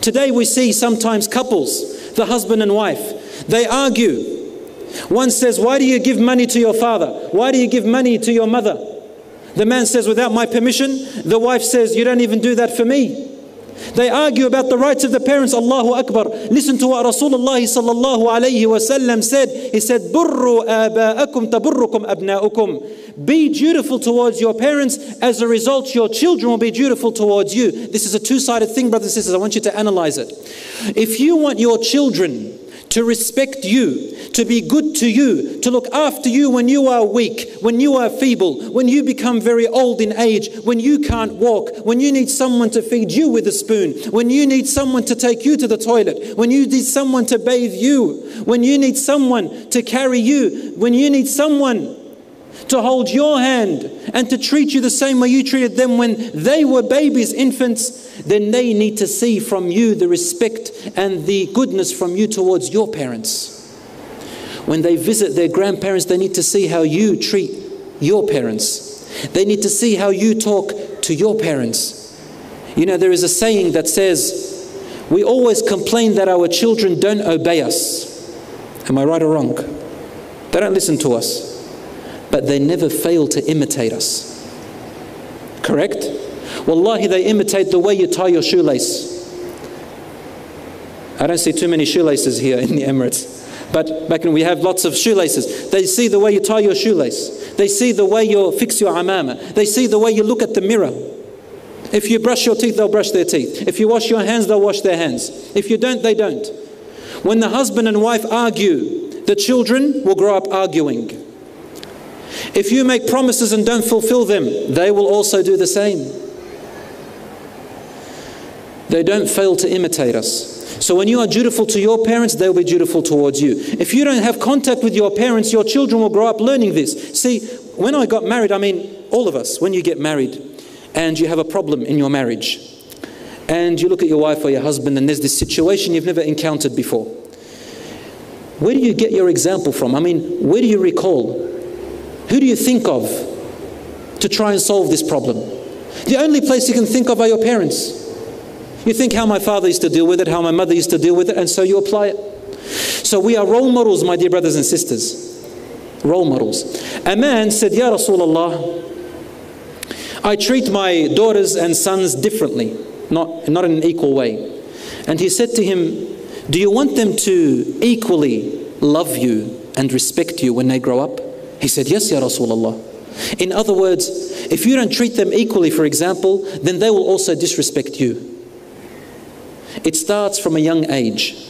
Today we see sometimes couples, the husband and wife, they argue. One says, why do you give money to your father? Why do you give money to your mother? The man says, without my permission. The wife says, you don't even do that for me. They argue about the rights of the parents. Allahu Akbar. Listen to what Rasulullah sallallahu alayhi wa sallam said. He said, Burru aba'akum taburrukum abna'ukum. Be dutiful towards your parents. As a result, your children will be dutiful towards you. This is a two-sided thing, brothers and sisters. I want you to analyze it. If you want your children to respect you, to be good to you, to look after you when you are weak, when you are feeble, when you become very old in age, when you can't walk, when you need someone to feed you with a spoon, when you need someone to take you to the toilet, when you need someone to bathe you, when you need someone to carry you, when you need someone to hold your hand and to treat you the same way you treated them when they were babies, infants, then they need to see from you the respect and the goodness from you towards your parents. When they visit their grandparents, they need to see how you treat your parents. They need to see how you talk to your parents. You know, there is a saying that says, we always complain that our children don't obey us. Am I right or wrong? They don't listen to us, but they never fail to imitate us. Correct? Wallahi, they imitate the way you tie your shoelace. I don't see too many shoelaces here in the Emirates. But back when we have lots of shoelaces, they see the way you tie your shoelace. They see the way you fix your amama. They see the way you look at the mirror. If you brush your teeth, they'll brush their teeth. If you wash your hands, they'll wash their hands. If you don't, they don't. When the husband and wife argue, the children will grow up arguing. If you make promises and don't fulfill them, they will also do the same. They don't fail to imitate us. So when you are dutiful to your parents, they'll be dutiful towards you. If you don't have contact with your parents, your children will grow up learning this. See, when I got married, I mean, all of us, when you get married and you have a problem in your marriage and you look at your wife or your husband and there's this situation you've never encountered before, where do you get your example from? I mean, where do you recall? Who do you think of to try and solve this problem? The only place you can think of are your parents. You think how my father used to deal with it, how my mother used to deal with it, and so you apply it. So we are role models, my dear brothers and sisters. Role models. A man said, Ya Rasulullah, I treat my daughters and sons differently, not in an equal way. And he said to him, do you want them to equally love you and respect you when they grow up? He said, yes, Ya Rasulullah. In other words, if you don't treat them equally, for example, then they will also disrespect you. It starts from a young age.